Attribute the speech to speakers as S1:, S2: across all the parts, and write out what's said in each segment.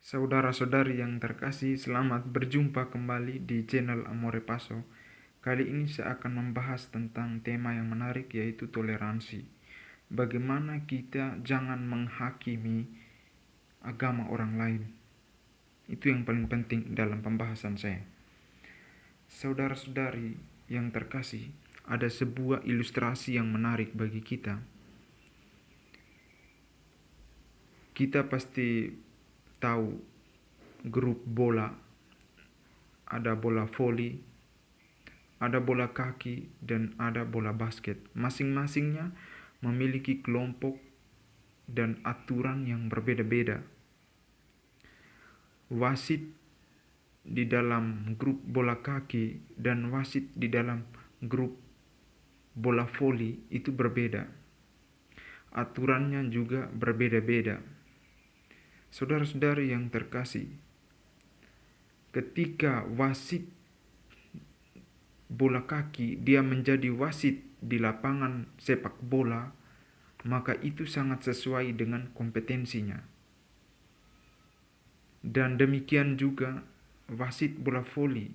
S1: Saudara-saudari yang terkasih, selamat berjumpa kembali di channel Amore Paso. Kali ini saya akan membahas tentang tema yang menarik, yaitu toleransi. Bagaimana kita jangan menghakimi agama orang lain. Itu yang paling penting dalam pembahasan saya. Saudara-saudari yang terkasih, ada sebuah ilustrasi yang menarik bagi kita. Kita pasti tahu grup bola, ada bola voli, ada bola kaki, dan ada bola basket. Masing-masingnya memiliki kelompok dan aturan yang berbeda-beda. Wasit di dalam grup bola kaki dan wasit di dalam grup bola voli itu berbeda. Aturannya juga berbeda-beda. Saudara-saudari yang terkasih, ketika wasit bola kaki dia menjadi wasit di lapangan sepak bola, maka itu sangat sesuai dengan kompetensinya. Dan demikian juga wasit bola voli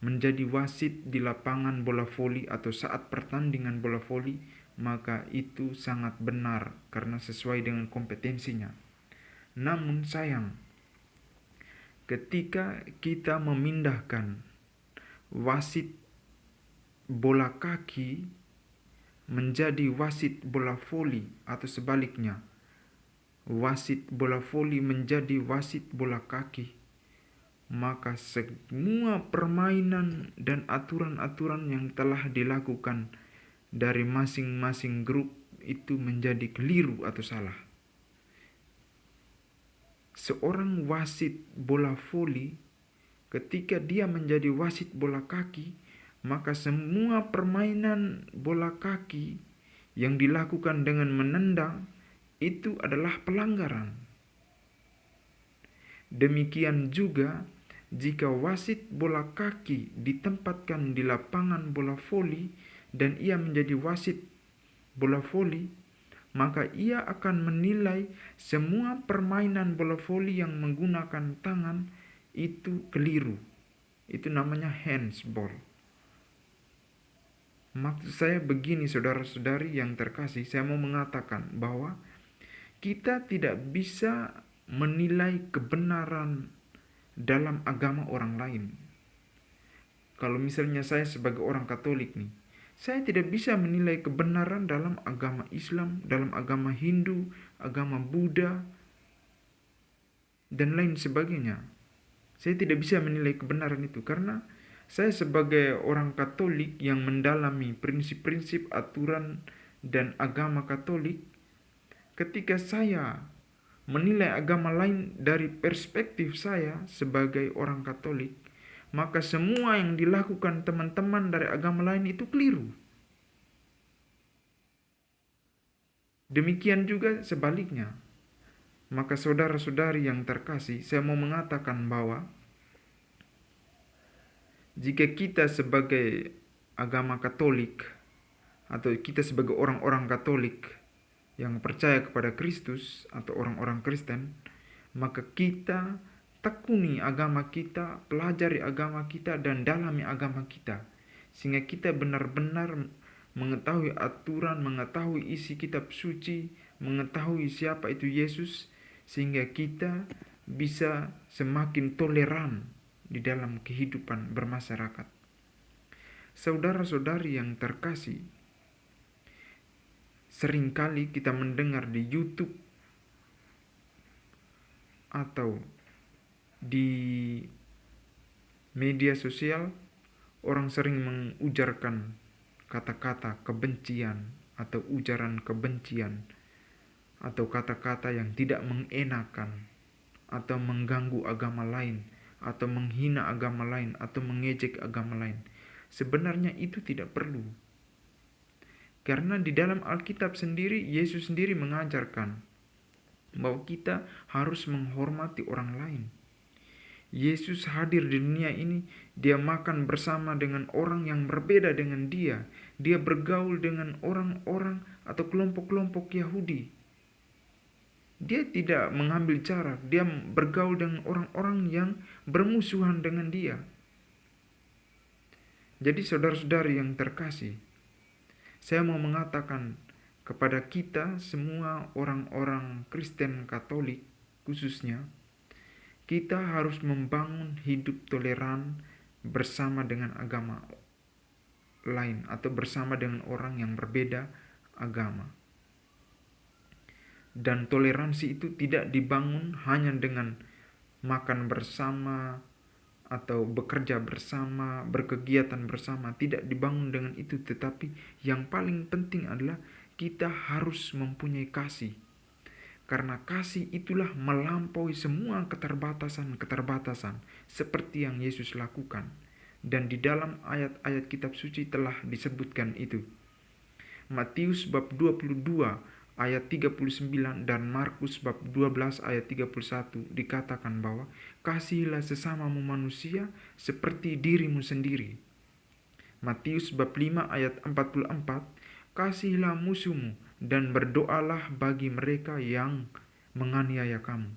S1: menjadi wasit di lapangan bola voli atau saat pertandingan bola voli, maka itu sangat benar karena sesuai dengan kompetensinya. Namun sayang, ketika kita memindahkan wasit bola kaki menjadi wasit bola voli atau sebaliknya, wasit bola voli menjadi wasit bola kaki, maka semua permainan dan aturan-aturan yang telah dilakukan dari masing-masing grup itu menjadi keliru atau salah. Seorang wasit bola voli ketika dia menjadi wasit bola kaki, maka semua permainan bola kaki yang dilakukan dengan menendang itu adalah pelanggaran. Demikian juga jika wasit bola kaki ditempatkan di lapangan bola voli dan ia menjadi wasit bola voli, maka ia akan menilai semua permainan bola voli yang menggunakan tangan itu keliru. Itu namanya handsball. Maksud saya begini, saudara-saudari yang terkasih, saya mau mengatakan bahwa kita tidak bisa menilai kebenaran dalam agama orang lain. Kalau misalnya saya sebagai orang Katolik nih, saya tidak bisa menilai kebenaran dalam agama Islam, dalam agama Hindu, agama Buddha, dan lain sebagainya. Saya tidak bisa menilai kebenaran itu karena saya sebagai orang Katolik yang mendalami prinsip-prinsip aturan dan agama Katolik, ketika saya menilai agama lain dari perspektif saya sebagai orang Katolik, maka semua yang dilakukan teman-teman dari agama lain itu keliru. Demikian juga sebaliknya. Maka saudara-saudari yang terkasih, saya mau mengatakan bahwa jika kita sebagai agama Katolik atau kita sebagai orang-orang Katolik yang percaya kepada Kristus atau orang-orang Kristen, maka kita tekuni agama kita, pelajari agama kita, dan dalami agama kita, sehingga kita benar-benar mengetahui aturan, mengetahui isi kitab suci, mengetahui siapa itu Yesus, sehingga kita bisa semakin toleran di dalam kehidupan bermasyarakat. Saudara-saudari yang terkasih, seringkali kita mendengar di YouTube atau di media sosial, orang sering mengujarkan kata-kata kebencian atau ujaran kebencian atau kata-kata yang tidak mengenakan atau mengganggu agama lain atau menghina agama lain atau mengejek agama lain. Sebenarnya itu tidak perlu. Karena di dalam Alkitab sendiri, Yesus sendiri mengajarkan bahwa kita harus menghormati orang lain. Yesus hadir di dunia ini, dia makan bersama dengan orang yang berbeda dengan dia. Dia bergaul dengan orang-orang atau kelompok-kelompok Yahudi. Dia tidak mengambil jarak, dia bergaul dengan orang-orang yang bermusuhan dengan dia. Jadi saudara-saudari yang terkasih, saya mau mengatakan kepada kita semua orang-orang Kristen Katolik khususnya, kita harus membangun hidup toleran bersama dengan agama lain atau bersama dengan orang yang berbeda agama. Dan toleransi itu tidak dibangun hanya dengan makan bersama atau bekerja bersama, berkegiatan bersama, tidak dibangun dengan itu, tetapi yang paling penting adalah kita harus mempunyai kasih. Karena kasih itulah melampaui semua keterbatasan seperti yang Yesus lakukan. Dan di dalam ayat-ayat kitab suci telah disebutkan itu. Matius bab 22 ayat 39 dan Markus bab 12 ayat 31 dikatakan bahwa kasihilah sesamamu manusia seperti dirimu sendiri. Matius bab 5 ayat 44, kasihilah musuhmu dan berdoalah bagi mereka yang menganiaya kamu.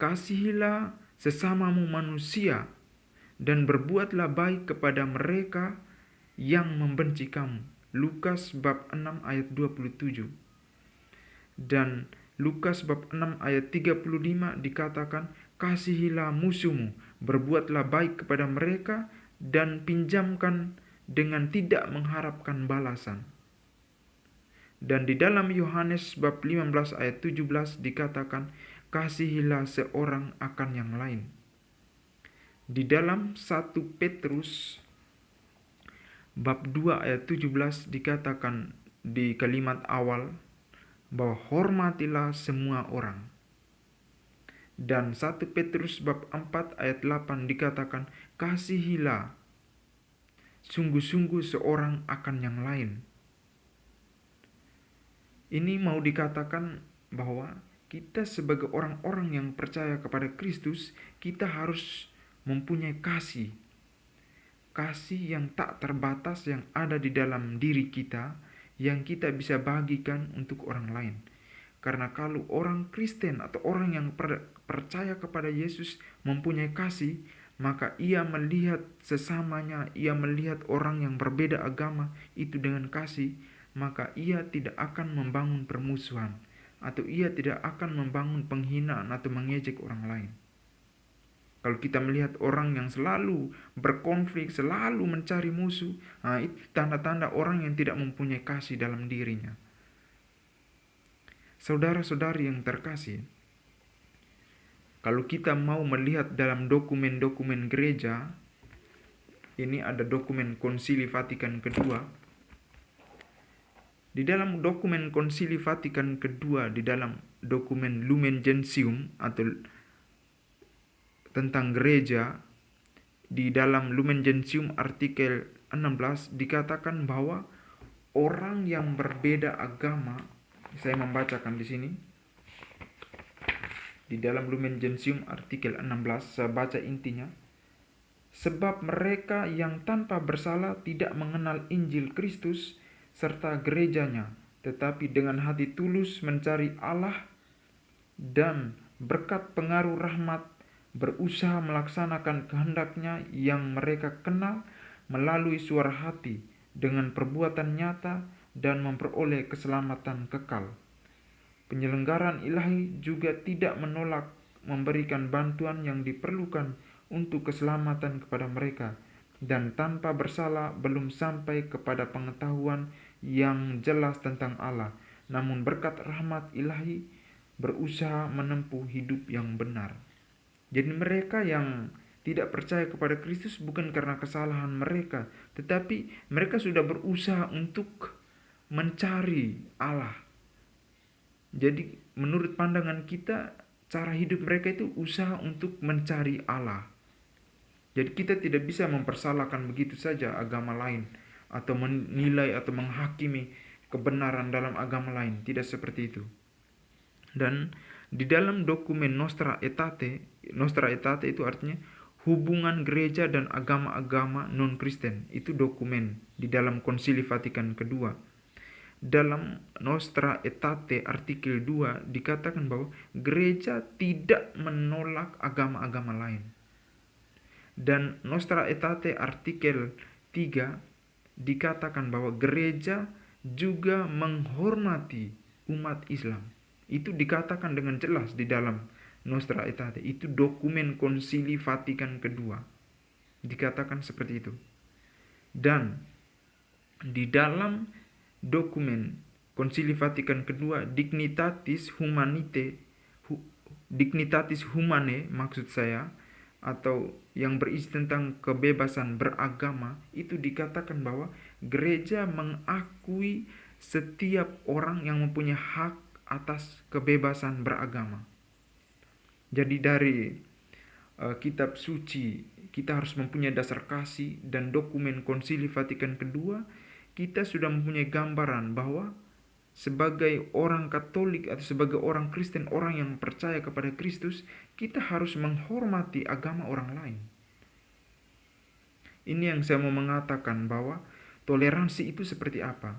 S1: Kasihilah sesamamu manusia dan berbuatlah baik kepada mereka yang membenci kamu. Lukas bab 6 ayat 27. Dan Lukas bab 6 ayat 35 dikatakan, kasihilah musuhmu, berbuatlah baik kepada mereka dan pinjamkan dengan tidak mengharapkan balasan. Dan di dalam Yohanes bab 15 ayat 17 dikatakan, kasihilah seorang akan yang lain. Di dalam 1 Petrus bab 2 ayat 17 dikatakan di kalimat awal bahwa hormatilah semua orang. Dan 1 Petrus bab 4 ayat 8 dikatakan kasihilah sungguh-sungguh seorang akan yang lain. Ini mau dikatakan bahwa kita sebagai orang-orang yang percaya kepada Kristus, kita harus mempunyai kasih. Kasih yang tak terbatas yang ada di dalam diri kita, yang kita bisa bagikan untuk orang lain. Karena kalau orang Kristen atau orang yang percaya kepada Yesus mempunyai kasih, maka ia melihat sesamanya, ia melihat orang yang berbeda agama itu dengan kasih, maka ia tidak akan membangun permusuhan, atau ia tidak akan membangun penghinaan atau mengejek orang lain. Kalau kita melihat orang yang selalu berkonflik, selalu mencari musuh, itu tanda-tanda orang yang tidak mempunyai kasih dalam dirinya. Saudara-saudari yang terkasih, kalau kita mau melihat dalam dokumen-dokumen gereja, ini ada dokumen Konsili Vatikan kedua. Di dalam dokumen Konsili Vatikan kedua, di dalam dokumen Lumen Gentium atau tentang gereja, di dalam Lumen Gentium artikel 16 dikatakan bahwa orang yang berbeda agama, saya membacakan di sini. Di dalam Lumen Gentium artikel 16 saya baca intinya. Sebab mereka yang tanpa bersalah tidak mengenal Injil Kristus serta gerejanya, tetapi dengan hati tulus mencari Allah dan berkat pengaruh rahmat berusaha melaksanakan kehendaknya yang mereka kenal melalui suara hati dengan perbuatan nyata dan memperoleh keselamatan kekal. Penyelenggaraan ilahi juga tidak menolak memberikan bantuan yang diperlukan untuk keselamatan kepada mereka, dan tanpa bersalah belum sampai kepada pengetahuan yang jelas tentang Allah, namun berkat rahmat ilahi berusaha menempuh hidup yang benar. Jadi mereka yang tidak percaya kepada Kristus bukan karena kesalahan mereka, tetapi mereka sudah berusaha untuk mencari Allah. Jadi menurut pandangan kita, cara hidup mereka itu usaha untuk mencari Allah. Jadi kita tidak bisa mempersalahkan begitu saja agama lain, atau menilai atau menghakimi kebenaran dalam agama lain. Tidak seperti itu. Dan di dalam dokumen Nostra Aetate itu artinya hubungan gereja dan agama-agama non-Kristen. Itu dokumen di dalam Konsili Vatikan kedua. dalam Nostra Aetate artikel 2 dikatakan bahwa gereja tidak menolak agama-agama lain. Dan Nostra Aetate artikel 3 dikatakan bahwa gereja juga menghormati umat Islam. Itu dikatakan dengan jelas di dalam Nostra Aetate. Itu dokumen Konsili Vatikan kedua. Dikatakan seperti itu. Dan di dalam dokumen Konsili Vatikan kedua, Dignitatis Humanae maksud saya, atau yang berisi tentang kebebasan beragama, itu dikatakan bahwa gereja mengakui setiap orang yang mempunyai hak atas kebebasan beragama. Jadi dari kitab suci kita harus mempunyai dasar kasih, dan dokumen Konsili Vatikan kedua kita sudah mempunyai gambaran bahwa sebagai orang Katolik atau sebagai orang Kristen, orang yang percaya kepada Kristus, kita harus menghormati agama orang lain. Ini yang saya mau mengatakan, bahwa toleransi itu seperti apa.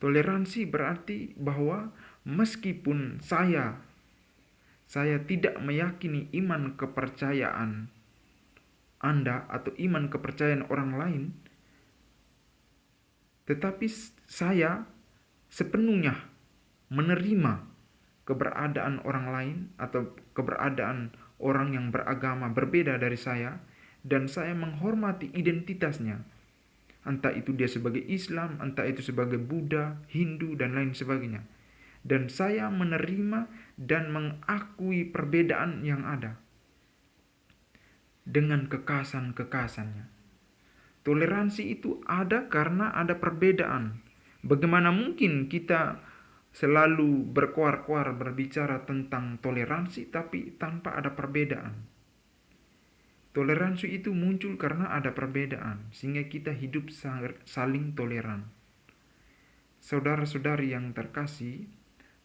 S1: Toleransi berarti bahwa meskipun saya tidak meyakini iman kepercayaan Anda atau iman kepercayaan orang lain, tetapi saya sepenuhnya menerima keberadaan orang lain atau keberadaan orang yang beragama berbeda dari saya, dan saya menghormati identitasnya. Entah itu dia sebagai Islam, entah itu sebagai Buddha, Hindu, dan lain sebagainya. Dan saya menerima dan mengakui perbedaan yang ada dengan kekasan-kekasannya. Toleransi itu ada karena ada perbedaan. Bagaimana mungkin kita selalu berkoar-koar berbicara tentang toleransi tapi tanpa ada perbedaan? Toleransi itu muncul karena ada perbedaan, sehingga kita hidup saling toleran. Saudara-saudari yang terkasih,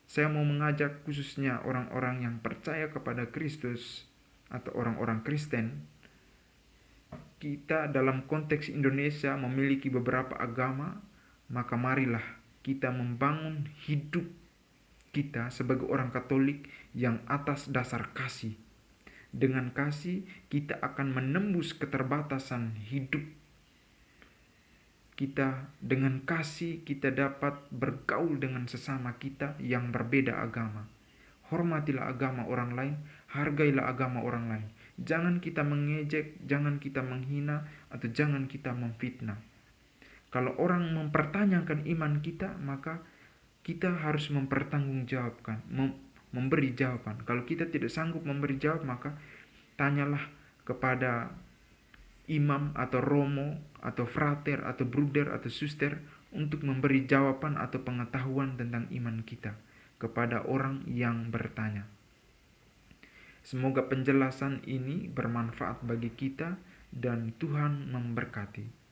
S1: saya mau mengajak khususnya orang-orang yang percaya kepada Kristus atau orang-orang Kristen. Kita dalam konteks Indonesia memiliki beberapa agama, maka marilah kita membangun hidup kita sebagai orang Katolik yang atas dasar kasih. Dengan kasih kita akan menembus keterbatasan hidup kita. Dengan kasih kita dapat bergaul dengan sesama kita yang berbeda agama. Hormatilah agama orang lain, hargailah agama orang lain. Jangan kita mengejek, jangan kita menghina, atau jangan kita memfitnah. Kalau orang mempertanyakan iman kita, maka kita harus mempertanggungjawabkan, memberi jawaban. Kalau kita tidak sanggup memberi jawab, maka tanyalah kepada imam atau romo atau frater atau bruder atau suster untuk memberi jawaban atau pengetahuan tentang iman kita kepada orang yang bertanya. Semoga penjelasan ini bermanfaat bagi kita dan Tuhan memberkati.